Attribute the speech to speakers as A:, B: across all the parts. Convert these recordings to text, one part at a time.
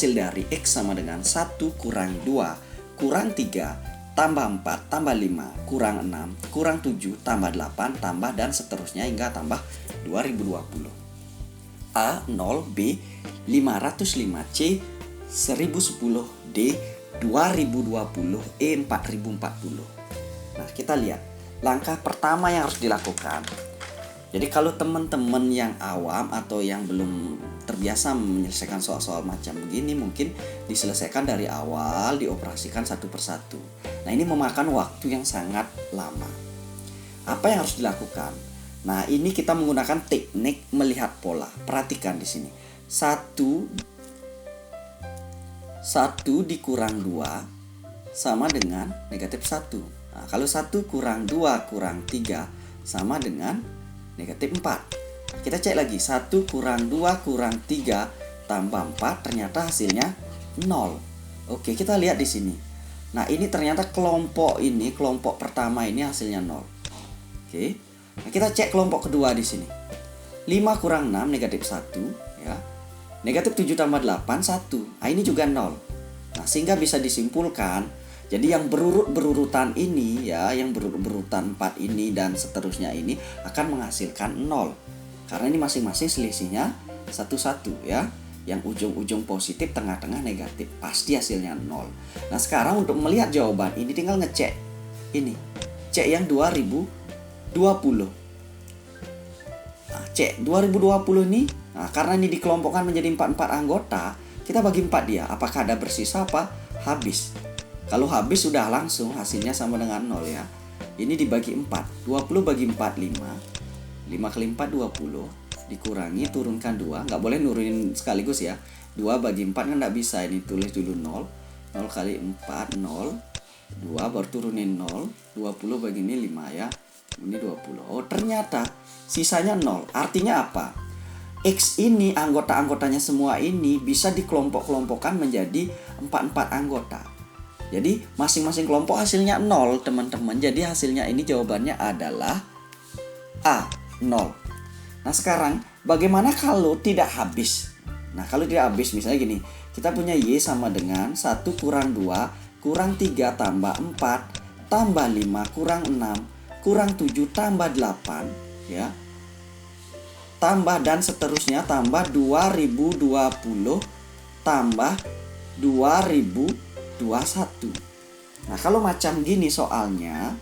A: hasil dari X sama dengan 1 kurang 2 kurang 3 tambah 4 tambah 5 kurang 6 kurang 7 tambah 8 tambah dan seterusnya hingga tambah 2020. A 0, B 505, C 1010, D 2020, E 4040. Nah, kita lihat langkah pertama yang harus dilakukan. Jadi kalau teman-teman yang awam atau yang belum terbiasa menyelesaikan soal-soal macam begini, mungkin diselesaikan dari awal, dioperasikan satu persatu. Nah, ini memakan waktu yang sangat lama. Apa yang harus dilakukan? Nah, ini kita menggunakan teknik melihat pola. Perhatikan di sini. 1 dikurang 2 sama dengan negatif 1. Nah, kalau 1 kurang 2 kurang 3 sama dengan negatif 4. Kita cek lagi. 1 kurang 2 kurang 3 tambah 4 ternyata hasilnya 0. Oke, kita lihat di sini. Nah, ini ternyata kelompok pertama ini hasilnya 0. Oke. Nah, kita cek kelompok kedua di sini. 5 kurang 6 negatif 1 ya. Negatif 7 tambah 8 1. Nah, ini juga 0. Nah, sehingga bisa disimpulkan, jadi yang berurutan ini ya, yang berurutan 4 ini dan seterusnya ini akan menghasilkan 0. Karena ini masing-masing selisihnya 1-1 ya. Yang ujung-ujung positif, tengah-tengah negatif, pasti hasilnya 0. Nah, sekarang untuk melihat jawaban ini tinggal ngecek ini. Cek yang 2020. Nah, cek 2020 ini. Nah, karena ini dikelompokkan menjadi 4 anggota, kita bagi 4 dia. Apakah ada bersisa apa? Habis. Kalau habis sudah langsung hasilnya sama dengan 0 ya. Ini dibagi 4. 20 bagi 4 5. 5 kali 4 20. Dikurangi, turunkan 2. Nggak boleh nurunin sekaligus ya. 2 bagi 4 kan nggak bisa. Ini tulis dulu 0. 0 kali 4 0. 2 baru turunin 0. 20 bagi ini 5 ya. Ini 20. Oh, ternyata sisanya 0. Artinya apa? X ini anggota-anggotanya semua ini bisa dikelompok-kelompokkan menjadi 4 anggota. Jadi masing-masing kelompok hasilnya 0 teman-teman. Jadi hasilnya ini jawabannya adalah A 0. Nah, sekarang bagaimana kalau tidak habis? Nah, kalau tidak habis misalnya gini. Kita punya Y sama dengan 1 kurang 2 kurang 3 tambah 4 tambah 5 kurang 6 kurang 7 tambah 8 ya. Tambah dan seterusnya tambah 2020 tambah 2021. Nah, kalau macam gini soalnya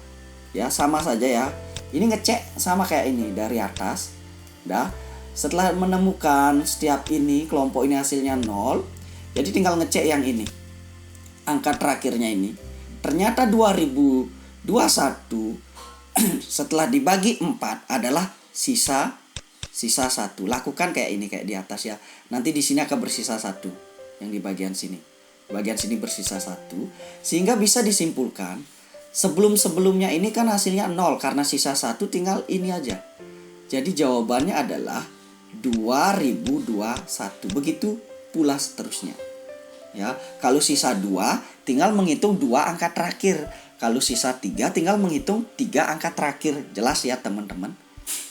A: ya sama saja ya. Ini ngecek sama kayak ini dari atas. Dah, setelah menemukan setiap ini kelompok ini hasilnya 0, jadi tinggal ngecek yang ini. Angka terakhirnya ini. Ternyata 2021 setelah dibagi 4 adalah sisa 1. Lakukan kayak ini, kayak di atas ya. Nanti di sini akan bersisa 1 yang di bagian sini. Bagian sini bersisa 1, sehingga bisa disimpulkan sebelum-sebelumnya ini kan hasilnya 0 karena sisa 1, tinggal ini aja. Jadi jawabannya adalah 2021. Begitu pula seterusnya. Ya, kalau sisa 2 tinggal menghitung 2 angka terakhir. Kalau sisa 3 tinggal menghitung 3 angka terakhir. Jelas ya teman-teman?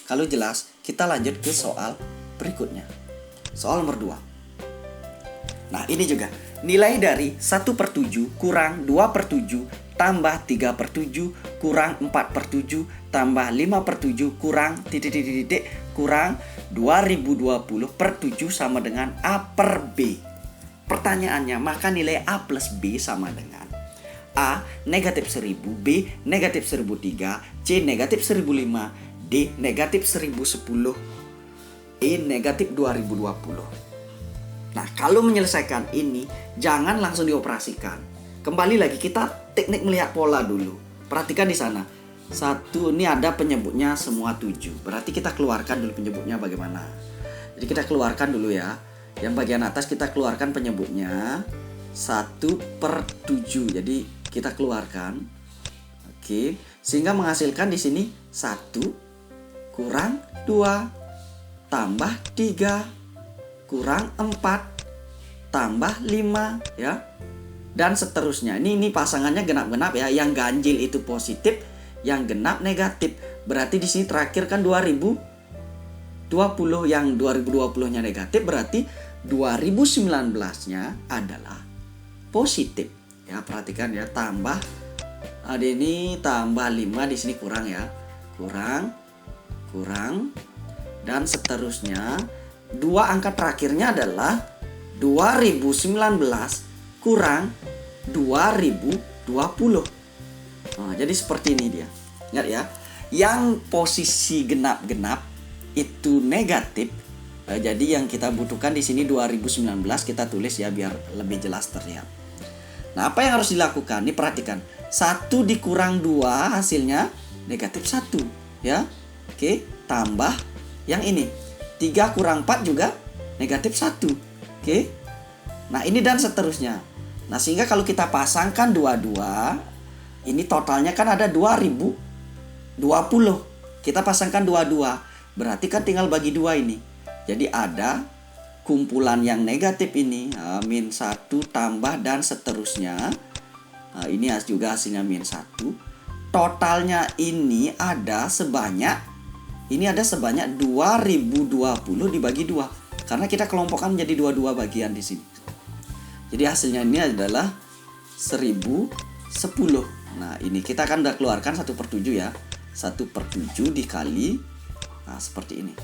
A: Kalau jelas, kita lanjut ke soal berikutnya. Soal nomor 2. Nah, ini juga nilai dari 1/7 kurang 2/7 tambah 3/7 kurang 4/7 tambah 5/7 kurang kurang 2020/7 sama dengan A/B. Pertanyaannya, maka nilai A plus B sama dengan A negatif 1000, B negatif 1003, C negatif 1005, D negatif 1010, E negatif 2020. Nah, kalau menyelesaikan ini, jangan langsung dioperasikan. Kembali lagi, kita teknik melihat pola dulu. Perhatikan di sana. 1, ini ada penyebutnya semua 7. Berarti kita keluarkan dulu penyebutnya bagaimana. Jadi kita keluarkan dulu ya. Yang bagian atas kita keluarkan penyebutnya 1/7. Jadi kita keluarkan. Oke. Sehingga menghasilkan di sini 1 kurang 2 tambah 3 kurang 4 tambah 5 ya. Dan seterusnya. Ini pasangannya genap-genap ya. Yang ganjil itu positif, yang genap negatif. Berarti di sini terakhir kan 2020, yang 2020-nya negatif, berarti 2019-nya adalah positif. Ya, perhatikan ya, tambah ada ini tambah 5 di sini kurang ya. Kurang dan seterusnya. Dua angka terakhirnya adalah 2019 kurang 2020. Nah, jadi seperti ini dia. Ingat ya, yang posisi genap-genap itu negatif. Jadi yang kita butuhkan di sini 2019 kita tulis ya biar lebih jelas terlihat. Nah, apa yang harus dilakukan? Ini perhatikan. 1 dikurang 2 hasilnya negatif 1 ya. Oke, tambah yang ini. 3 kurang 4 juga negatif 1. Oke. Nah, ini dan seterusnya. Nah, sehingga kalau kita pasangkan dua-dua, ini totalnya kan ada 2020. Kita pasangkan dua-dua, berarti kan tinggal bagi 2 ini. Jadi ada kumpulan yang negatif ini, min 1 tambah dan seterusnya. Nah, ini juga hasilnya min 1. Totalnya ini ada sebanyak 2020 dibagi 2. Karena kita kelompokkan menjadi 22 bagian di sini. Jadi hasilnya ini adalah 1010. Nah, ini kita akan udah keluarkan 1/7 ya. 1/7 dikali, nah seperti ini.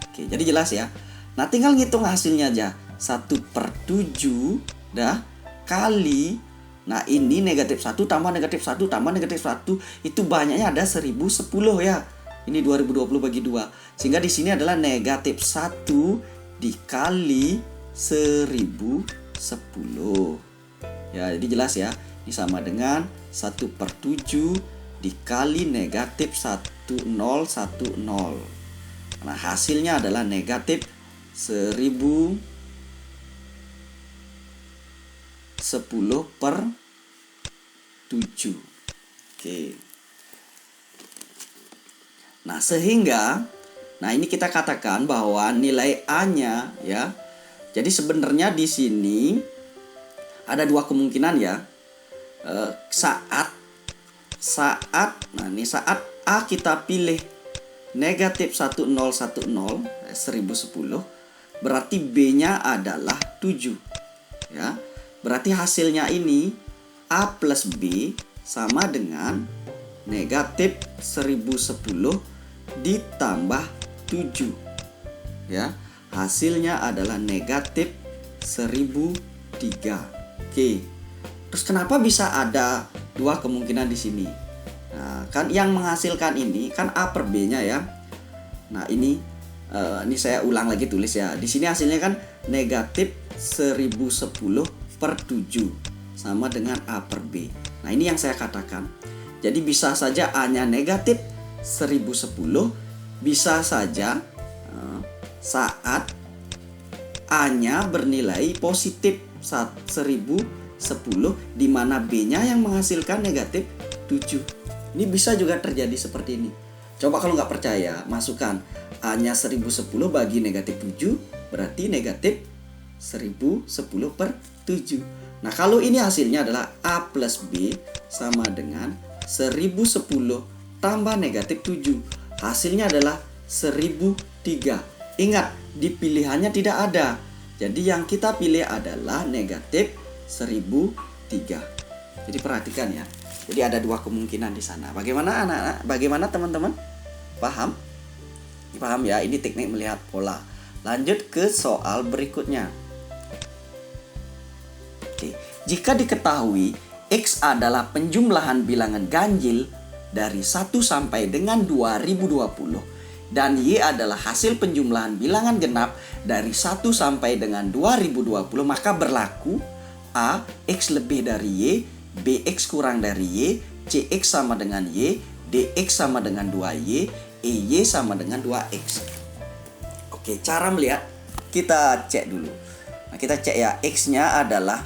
A: Oke, jadi jelas ya. Nah, tinggal ngitung hasilnya aja. 1/7 dah kali. Nah, ini negatif 1 tambah negatif 1 tambah negatif 1. Itu banyaknya ada 1010 ya. Ini 2020 bagi 2. Sehingga di sini adalah negatif 1 dikali 1010. Ya, jadi jelas ya. Ini sama dengan 1/7 dikali negatif 1010. Nah, hasilnya adalah negatif 1010/7. Oke. Nah, sehingga ini kita katakan bahwa nilai A-nya ya. Jadi sebenarnya di sini ada 2 kemungkinan ya. Saat A kita pilih negatif 1010 1010, berarti B-nya adalah 7 ya. Berarti hasilnya ini A plus B sama dengan negatif 1010 ditambah 7 ya. Hasilnya adalah negatif 1003. Oke. Terus kenapa bisa ada 2 kemungkinan di sini? Nah, kan yang menghasilkan ini kan A per B-nya ya. Nah, ini saya ulang lagi tulis ya. Di sini hasilnya kan negatif 1010/7 sama dengan A per B. Nah, ini yang saya katakan. Jadi bisa saja A-nya negatif 1010, bisa saja saat A-nya bernilai positif 1010 di mana B-nya yang menghasilkan negatif 7. Ini bisa juga terjadi seperti ini. Coba kalau nggak percaya, masukkan A-nya 1010 bagi negatif 7, berarti negatif 1010/7. Nah, kalau ini hasilnya adalah A plus B sama dengan 1010 tambah negatif 7. Hasilnya adalah 1003. Ingat, di pilihannya tidak ada. Jadi yang kita pilih adalah negatif 1003. Jadi perhatikan ya. Jadi ada 2 kemungkinan di sana. Bagaimana anak-anak? Bagaimana teman-teman? Paham? Paham ya, ini teknik melihat pola. Lanjut ke soal berikutnya. Oke. Jika diketahui X adalah penjumlahan bilangan ganjil dari 1 sampai dengan 2020 dan Y adalah hasil penjumlahan bilangan genap dari 1 sampai dengan 2020, maka berlaku A. X lebih dari Y, B. X kurang dari Y, C. X sama dengan Y, D. X sama dengan 2Y, E. Y sama dengan 2X. Oke, cara melihat kita cek dulu. Nah, kita cek ya, X-nya adalah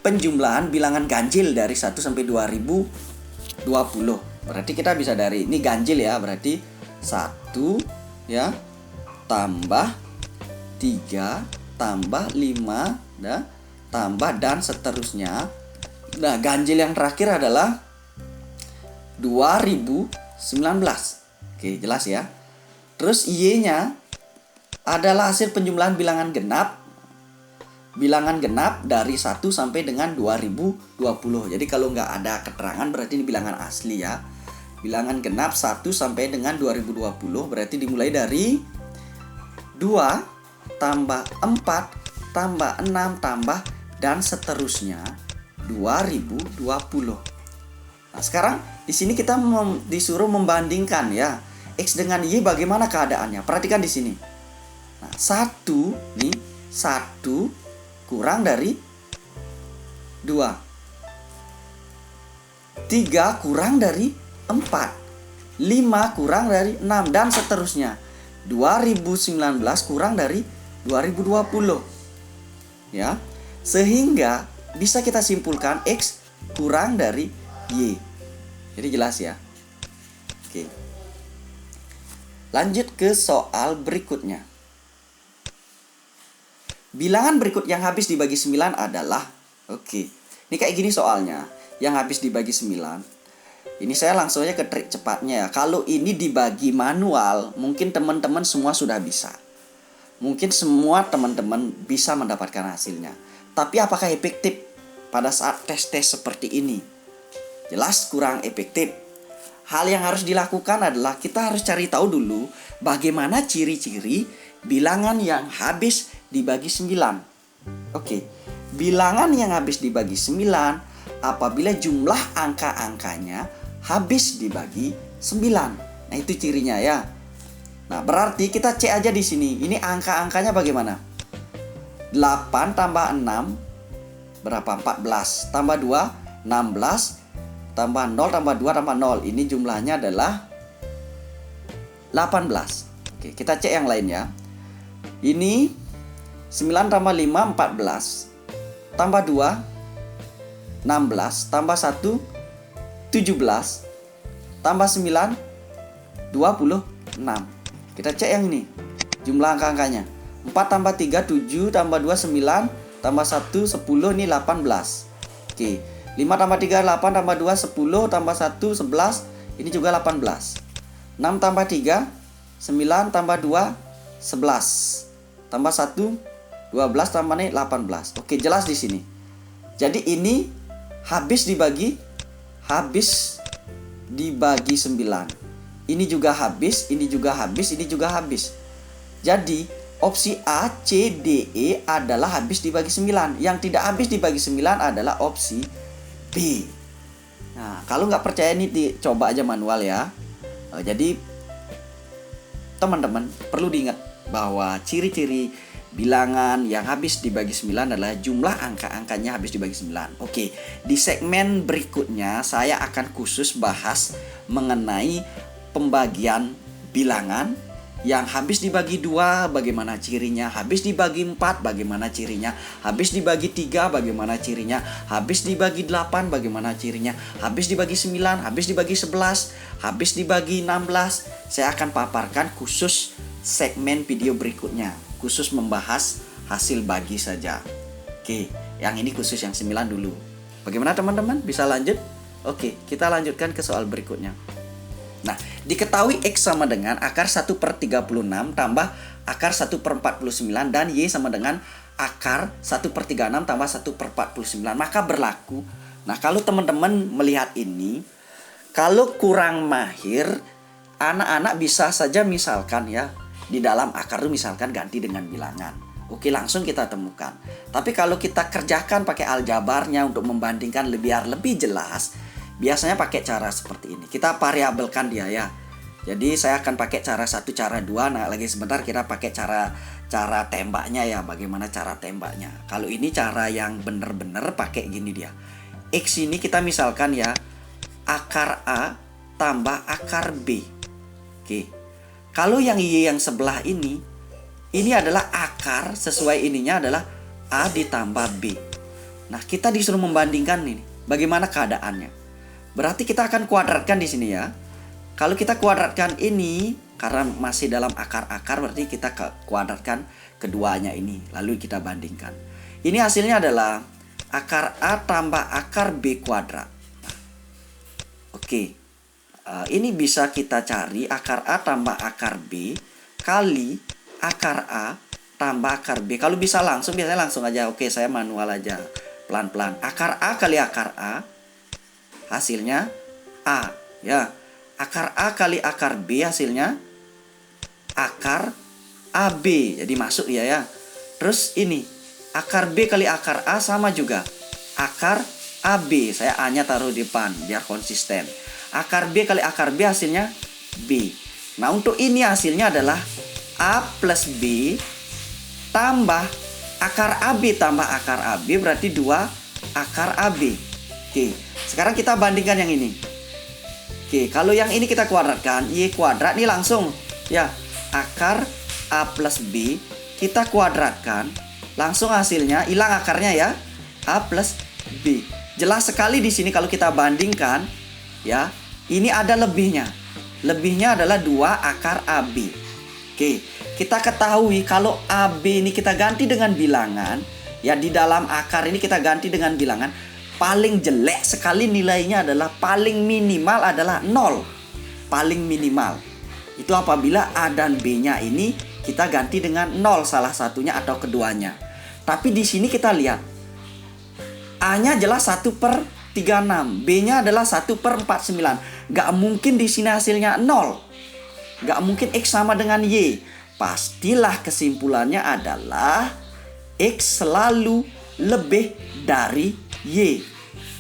A: penjumlahan bilangan ganjil dari 1 sampai 2020. Berarti kita bisa dari ini ganjil ya, berarti 1 ya tambah 3 tambah 5 ya, tambah dan seterusnya. Nah, ganjil yang terakhir adalah 2019. Oke, jelas ya. Terus Y-nya adalah hasil penjumlahan bilangan genap bilangan genap dari 1 sampai dengan 2020. Jadi kalau nggak ada keterangan berarti ini bilangan asli ya. Bilangan genap 1 sampai dengan 2020 berarti dimulai dari 2 tambah 4 tambah 6 tambah dan seterusnya 2020. Nah, sekarang di sini kita disuruh membandingkan ya. X dengan Y bagaimana keadaannya? Perhatikan di sini. Nah, 1 nih, 1 kurang dari 2. 3 kurang dari 4. 5 kurang dari 6 dan seterusnya. 2019 kurang dari 2020. Ya. Sehingga bisa kita simpulkan X kurang dari Y. Jadi jelas ya. Oke. Lanjut ke soal berikutnya. Bilangan berikut yang habis dibagi 9 adalah, ini kayak gini soalnya. Yang habis dibagi 9. Ini saya langsung aja ke trik cepatnya ya. Kalau ini dibagi manual, mungkin teman-teman semua sudah bisa. Mungkin semua teman-teman bisa mendapatkan hasilnya. Tapi apakah efektif pada saat tes-tes seperti ini? Jelas kurang efektif. Hal yang harus dilakukan adalah kita harus cari tahu dulu bagaimana ciri-ciri bilangan yang habis dibagi 9. Bilangan yang habis dibagi 9 apabila jumlah angka-angkanya habis dibagi 9. Nah, itu cirinya ya. Nah, berarti kita cek aja di sini. Ini angka-angkanya bagaimana? 8 tambah 6 berapa? 14. Tambah 2, 16. Tambah 0, tambah 2, tambah 0. Ini jumlahnya adalah 18. Kita cek yang lain ya. Ini 9 tambah 5, 14. Tambah 2, 16. Tambah 1, 17. Tambah 9, 26. Kita cek yang ini. Jumlah angka-angkanya. 4 tambah 3, 7. Tambah 2, 9. Tambah 1, 10. Ini 18. 5 tambah 3, 8. Tambah 2, 10. Tambah 1, 11. Ini juga 18. 6 tambah 3, 9. Tambah 2, 11. Tambah 1, 12. Tambah ini 18. Jelas di sini. Jadi ini habis dibagi 9. Ini juga habis, ini juga habis, ini juga habis. Jadi opsi A, C, D, E adalah habis dibagi 9. Yang tidak habis dibagi 9 adalah opsi B. Nah, kalau nggak percaya ini dicoba aja manual ya. Jadi teman-teman perlu diingat bahwa ciri-ciri bilangan yang habis dibagi 9 adalah jumlah angka-angkanya habis dibagi 9. Di segmen berikutnya saya akan khusus bahas mengenai pembagian bilangan yang habis dibagi 2 bagaimana cirinya, habis dibagi 4 bagaimana cirinya, habis dibagi 3 bagaimana cirinya, habis dibagi 8 bagaimana cirinya, habis dibagi 9, habis dibagi 11, habis dibagi 16. Saya akan paparkan khusus segmen video berikutnya, khusus membahas hasil bagi saja. Yang ini khusus yang 9 dulu. Bagaimana teman-teman? Bisa lanjut? Kita lanjutkan ke soal berikutnya. Nah, diketahui X sama dengan akar 1/36 tambah akar 1/49 dan Y sama dengan akar 1/36 tambah 1/49. Maka berlaku. Nah, kalau teman-teman melihat ini, kalau kurang mahir, anak-anak bisa saja misalkan ya, di dalam akar itu misalkan ganti dengan bilangan. Langsung kita temukan. Tapi kalau kita kerjakan pakai aljabarnya untuk membandingkan biar lebih jelas, biasanya pakai cara seperti ini. Kita variabelkan dia ya. Jadi saya akan pakai cara 1, cara 2. Nah, lagi sebentar kita pakai cara tembaknya ya. Bagaimana cara tembaknya. Kalau ini cara yang bener-bener pakai gini dia. X ini kita misalkan ya, akar A tambah akar B. Kalau yang Y yang sebelah ini adalah akar, sesuai ininya adalah A ditambah B. Nah, kita disuruh membandingkan ini. Bagaimana keadaannya? Berarti kita akan kuadratkan di sini ya. Kalau kita kuadratkan ini, karena masih dalam akar-akar, berarti kita kuadratkan keduanya ini. Lalu kita bandingkan. Ini hasilnya adalah akar A tambah akar B kuadrat. Ini bisa kita cari akar A tambah akar B kali akar A tambah akar B. Kalau bisa langsung, biasanya langsung aja. Oke, saya manual aja. Pelan-pelan. Akar A kali akar A. Hasilnya A. Ya. Akar A kali akar B hasilnya akar AB. Jadi masuk ya. Terus ini. Akar B kali akar A sama juga. Akar AB. Saya A-nya taruh di depan biar konsisten. Akar B kali akar B hasilnya B. Nah, untuk ini hasilnya adalah A plus B tambah akar AB tambah akar AB berarti 2 akar AB. Oke, sekarang kita bandingkan yang ini. Oke, kalau yang ini kita kuadratkan, Y kuadrat nih langsung. Ya, akar A plus B kita kuadratkan. Langsung hasilnya, hilang akarnya ya. A plus B. Jelas sekali di sini kalau kita bandingkan. Ya, ini ada lebihnya. Lebihnya adalah 2 akar AB. Oke, kita ketahui kalau AB ini kita ganti dengan bilangan. Ya, di dalam akar ini kita ganti dengan bilangan. Paling jelek sekali nilainya adalah paling minimal adalah 0. Paling minimal. Itu apabila A dan B-nya ini kita ganti dengan 0 salah satunya atau keduanya. Tapi di sini kita lihat. A-nya jelas 1/36. B-nya adalah 1/49. Gak mungkin di sini hasilnya 0. Gak mungkin X sama dengan Y. Pastilah kesimpulannya adalah X selalu lebih dari Y.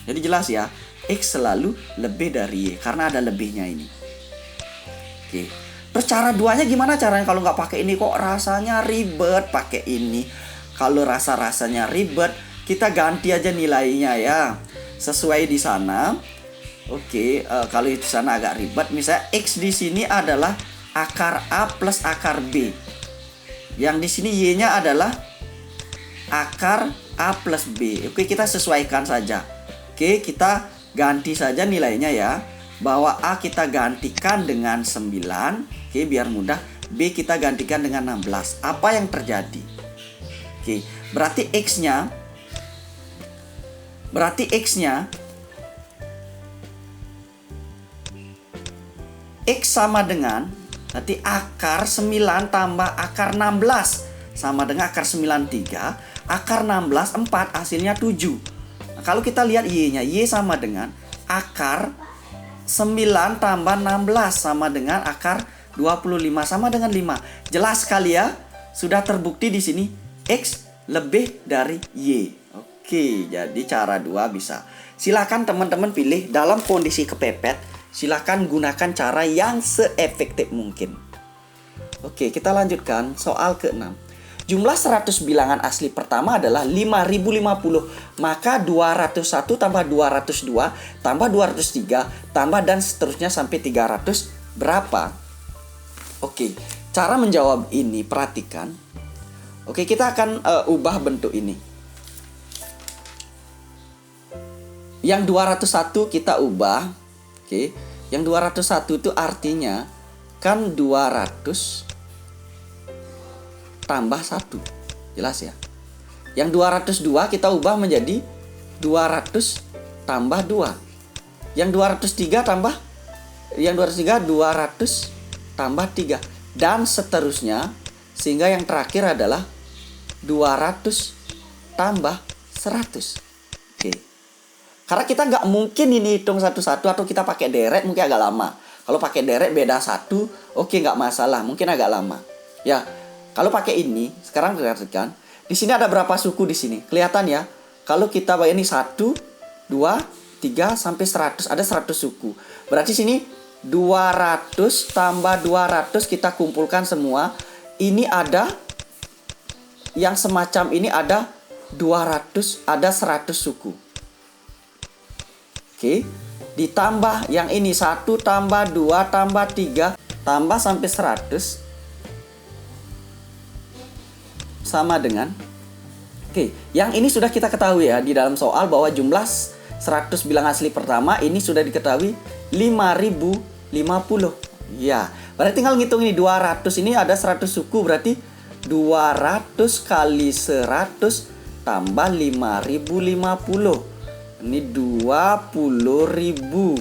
A: Jadi jelas ya, X selalu lebih dari Y karena ada lebihnya ini. Oke. Terus cara duanya gimana caranya kalau nggak pakai ini? Kok rasanya ribet pakai ini? Kalau rasanya ribet, kita ganti aja nilainya ya. Sesuai di sana. Oke, kalau di sana agak ribet. Misalnya X di sini adalah akar A plus akar B. Yang di sini Y-nya adalah akar A plus B. Oke, kita sesuaikan saja. Oke, kita ganti saja nilainya ya. Bahwa A kita gantikan dengan 9. Oke, biar mudah. B kita gantikan dengan 16. Apa yang terjadi? Oke, berarti X-nya X sama dengan nanti akar 9 tambah akar 16 sama dengan akar 93. Akar 16 4 hasilnya 7. Nah, kalau kita lihat Y-nya, Y sama dengan akar 9 tambah 16 sama dengan akar 25 sama dengan 5. Jelas sekali ya. Sudah terbukti di sini X lebih dari Y. Oke, jadi cara 2 bisa. Silakan teman-teman pilih dalam kondisi kepepet. Silakan gunakan cara yang seefektif mungkin. Oke, kita lanjutkan soal ke-6. Jumlah 100 bilangan asli pertama adalah 5050. Maka 201 tambah 202 tambah 203 tambah dan seterusnya sampai 300 berapa? Oke, cara menjawab ini perhatikan. Oke, kita akan ubah bentuk ini. Yang 201 kita ubah. Oke, yang 201 itu artinya kan 200 tambah 1. Jelas ya. Yang 202 kita ubah menjadi 200 tambah 2. Yang 203 tambah 200 tambah 3 dan seterusnya sehingga yang terakhir adalah 200 tambah 100. Oke. Karena kita nggak mungkin ini hitung satu-satu atau kita pakai deret mungkin agak lama. Kalau pakai deret beda 1, oke nggak masalah, mungkin agak lama. Ya, kalau pakai ini, sekarang perhatikan. Di sini ada berapa suku di sini? Kelihatan ya. Kalau kita bayar ini 1, 2, 3 sampai 100, ada 100 suku. Berarti sini 200 tambah 200 kita kumpulkan semua. Ini ada yang semacam ini ada 200, ada 100 suku. Oke, ditambah yang ini 1 tambah 2 tambah 3 tambah sampai 100 sama dengan yang ini sudah kita ketahui ya di dalam soal bahwa jumlah 100 bilang asli pertama ini sudah diketahui 5050. Ya, berarti tinggal ngitung ini 200 ini ada 100 suku berarti 200 kali 100 tambah 5050. Ini 20.000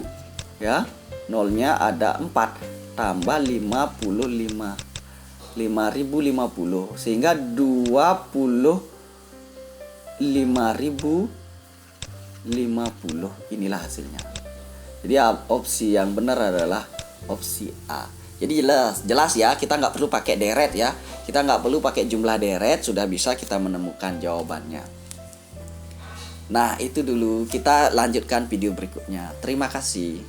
A: ya. Nolnya ada 4 tambah 55. 5.050 sehingga 25.050 inilah hasilnya. Jadi opsi yang benar adalah opsi A. Jadi jelas ya, kita nggak perlu pakai deret ya. Kita nggak perlu pakai jumlah deret, sudah bisa kita menemukan jawabannya. Nah, itu dulu. Kita lanjutkan video berikutnya. Terima kasih.